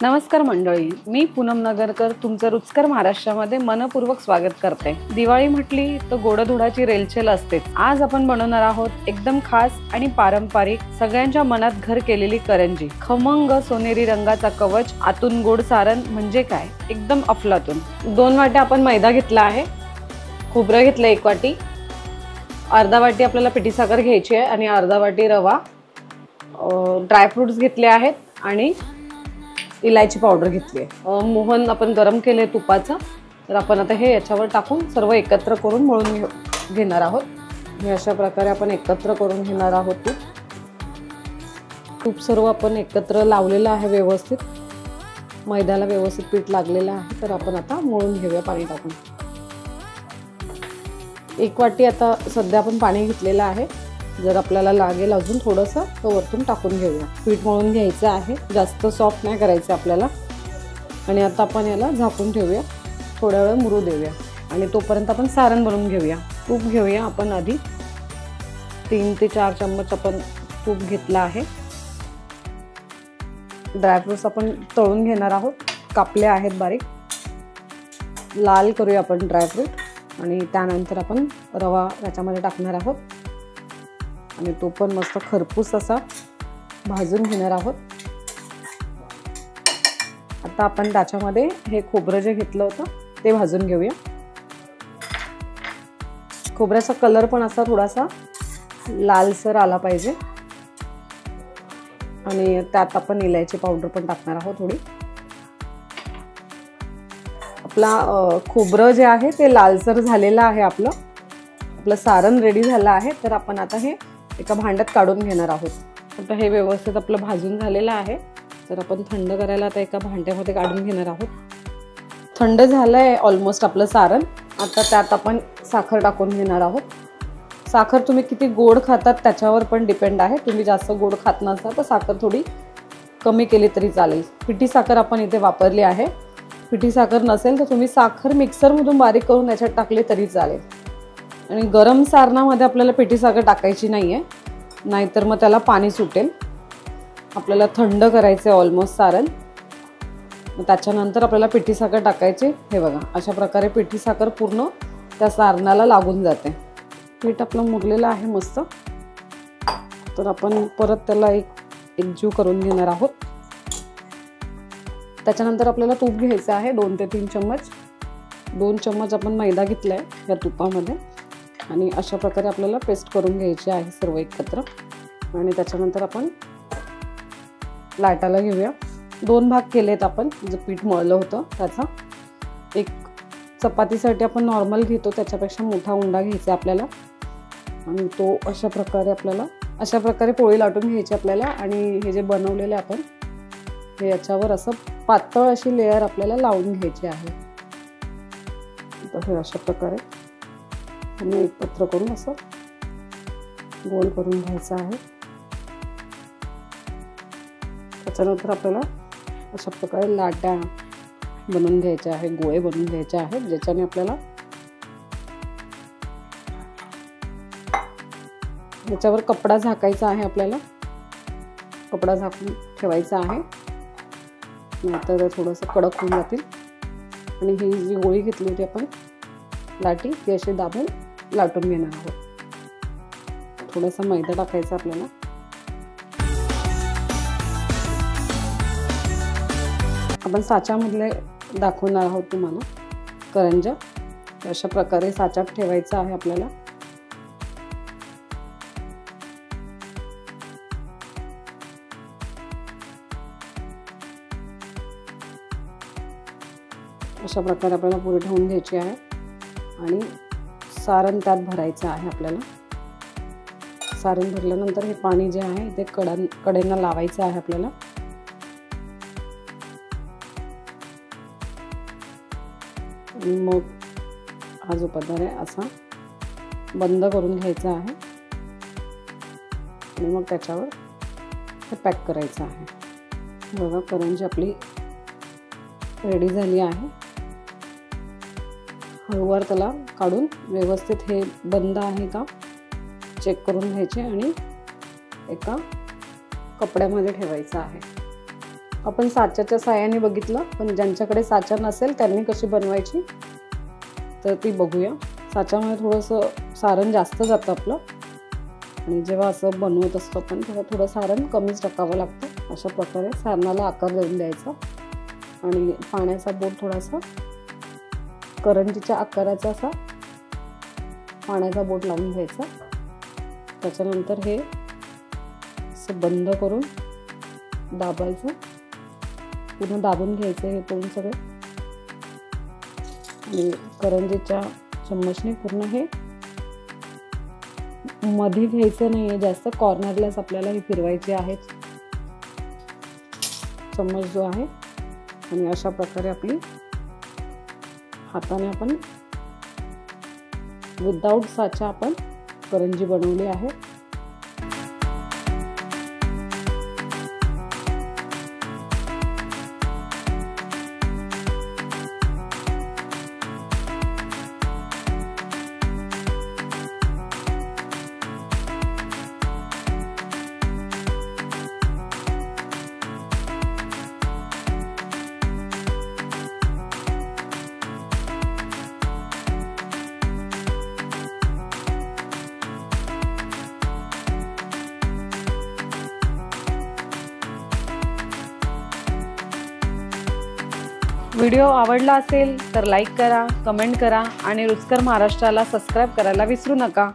नमस्कार मंडळी, मी पूनम नगरकर तुमचं रुचकर महाराष्ट्रामध्ये मनपूर्वक स्वागत करते। दिवाळी म्हटली तर गोडधोडाची रेलचेल असते। आज आपण बनवणार आहोत एकदम खास आणि पारंपरिक सगळ्यांच्या मनात घर केलेली करंजी। खमंग सोनेरी रंगाचा कवच, आतून गोड सारण म्हणजे काय एकदम अफलातून। 2 वाट्या आपण मैदा घेतला आहे, खोबरं घेतलं 1 वाटी, अर्धा वाटी आपल्याला पिठी साखर घ्यायची आहे आणि अर्धा वाटी रवा, ड्रायफ्रुट्स घेतले आहेत आणि इलायची पावडर घेतली आहे। मोहन आपण गरम केले तुपाचं, तर आपण आता हे याच्यावर टाकून सर्व एकत्र करून मळून घेणार आहोत। हे अशा प्रकारे आपण एकत्र करून घेणार आहोत। तूप सर्व आपण एकत्र लावलेलं आहे, व्यवस्थित मैद्याला व्यवस्थित पीठ लागलेलं आहे। तर आपण आता मळून घेऊया पाणी टाकून। 1 वाटी आता सध्या आपण पाणी घेतलेलं आहे, जर आपल्याला लागेल अजून थोडंसं तर वरतून टाकून घेऊया। पीठ मळून घ्यायचं आहे, जास्त सॉफ्ट नाही करायचं आपल्याला। आणि आता आपण याला झाकून ठेवूया, थोड्या वेळ मुरू देऊया आणि तोपर्यंत आपण सारण बनवून घेऊया। तूप घेऊया आपण आधी, 3 ते 4 चम्मच आपण तूप घेतला आहे। ड्रायफ्रुट्स आपण तळून घेणार आहोत, कापले आहेत बारीक, लाल करूया आपण ड्रायफ्रूट। आणि त्यानंतर आपण रवा याच्यामध्ये टाकणार आहोत आणि तो पण मस्त खरपूस असा भाजून घेणार आहोत। आता आपण त्याच्यामध्ये हे खोबरं जे घेतलं होतं ते भाजून घेऊया। खोबऱ्याचा कलर पण असा थोडासा लालसर आला पाहिजे आणि त्यात आपण इलायची पावडर पण टाकणार आहोत थोडी। आपला खोबरं जे आहे ते लालसर झालेलं आहे, आपलं सारण रेडी झालं आहे। तर आपण आता हे एका भांड्यात काढून घेणार आहोत। आता हे व्यवस्थित आपलं भाजून झालेलं आहे, तर आपण थंड करायला आता एका भांड्यामध्ये काढून घेणार आहोत। थंड झालंय ऑलमोस्ट आपलं सारण। आता त्यात आपण साखर टाकून घेणार आहोत। साखर तुम्ही किती गोड खातात त्याच्यावर पण डिपेंड आहे। तुम्ही जास्त गोड खात नसाल तर साखर थोडी कमी केली तरी चालेल। पिठी साखर आपण इथे वापरली आहे। पिठी साखर नसेल तर तुम्ही साखर मिक्सरमधून बारीक करून याच्यात टाकले तरी चालेल। आणि गरम सारणामध्ये आपल्याला पिठी साखर टाकायची नाहीये, नाहीतर मग त्याला पाणी सुटेल। आपल्याला थंड करायचे ऑलमोस्ट सारण, मग त्याच्यानंतर आपल्याला पिठी साखर टाकायची। हे बघा, अशा प्रकारे पिठी साखर पूर्ण त्या सारणाला लागून जाते। पीठ आपलं मुरलेलं आहे मस्त, तर आपण परत त्याला एकजीव करून घेणार आहोत। त्याच्यानंतर आपल्याला तूप घ्यायचं आहे 2 ते 3 चम्मच। 2 चम्मच आपण मैदा घेतलाय या तुपामध्ये आणि अशा प्रकारे आपल्याला पेस्ट करून घ्यायची आहे सर्व एकत्र। आणि त्याच्यानंतर आपण लाटायला घेऊया। 2 भाग केलेत आपण, जे पीठ मळलं होतं त्याचा। एक चपातीसाठी आपण नॉर्मल घेतो त्याच्यापेक्षा मोठा उंडा घ्यायचा आपल्याला आणि तो अशा प्रकारे पोळी लाटून घ्यायची आपल्याला। आणि हे जे बनवलेले आपण हे याच्यावर असं पातळ अशी लेयर आपल्याला लावून घ्यायची आहे। तर हे अशा प्रकारे आणि एकत्र करून असं गोल करून घ्यायचं आहे। त्याच्यानंतर आपल्याला अशा प्रकारे लाट्या बनवून घ्यायच्या आहे, गोळे बनवून घ्यायचे आहेत, ज्याच्याने आपल्याला याच्यावर कपडा झाकायचा आहे। आपल्याला कपडा झाकून ठेवायचा आहे, नाहीतर थोडंसं कडक होऊन जातील। आणि ही जी गोळी घेतली होती आपण लाटी, ती अशी दाबून लाटून घेणार आहोत। थोडासा मैदा टाकायचा आपल्याला। आपण साच्यामधले दाखवणार आहोत तुम्हाला करंज्या। अशा प्रकारे साच्यात ठेवायचं आहे आपल्याला। अशा प्रकारे आपल्याला पुढे ठेवून घ्यायची आहे आणि सारण त्यात भरायचं आहे आपल्याला। सारण भरल्यानंतर हे पाणी जे आहे ते कडेंना लावायचं आहे आपल्याला। आणि मग हा जो पदार्थ आहे असा बंद करून घ्यायचा आहे आणि मग त्याच्यावर हे पॅक करायचं आहे। बघा, करंजी आपली रेडी झाली आहे। हळूवार त्याला काढून व्यवस्थित हे बंद आहे का चेक करून घ्यायचे आणि एका कपड्यामध्ये ठेवायचं आहे। आपण साच्याच्या साह्याने बघितलं, पण ज्यांच्याकडे साचा नसेल त्यांनी कशी बनवायची तर ती बघूया. साच्यामुळे थोडंसं सारण जास्त जातं आपलं, आणि जेव्हा असं बनवत असतो आपण तेव्हा थोडं सारण कमीच टाकावं लागतं. अशा प्रकारे सारणाला आकार देऊन द्यायचा आणि पाण्याचा बोट थोडासा करंजीच्या आकाराचा असा पाण्याचा बोट लावून घ्यायचा. त्याच्यानंतर हे असं बंद करून दाबायचं, पूर्ण दाबून घ्यायचं हे तोंड सगळं, आणि करंजीच्या चम्मचने पूर्ण हे मध्ये घ्यायचं नाही आहे जास्त, कॉर्नरलाच आपल्याला हे फिरवायचे आहेत चम्मच जो आहे. आणि अशा प्रकारे आपली हाताने आपण विदाउट साचा आपण करंजी बनवली आहे. व्हिडिओ आवडला असेल तर लाईक करा, कमेंट करा आणि रुचकर महाराष्ट्राला सबस्क्राईब करायला विसरू नका.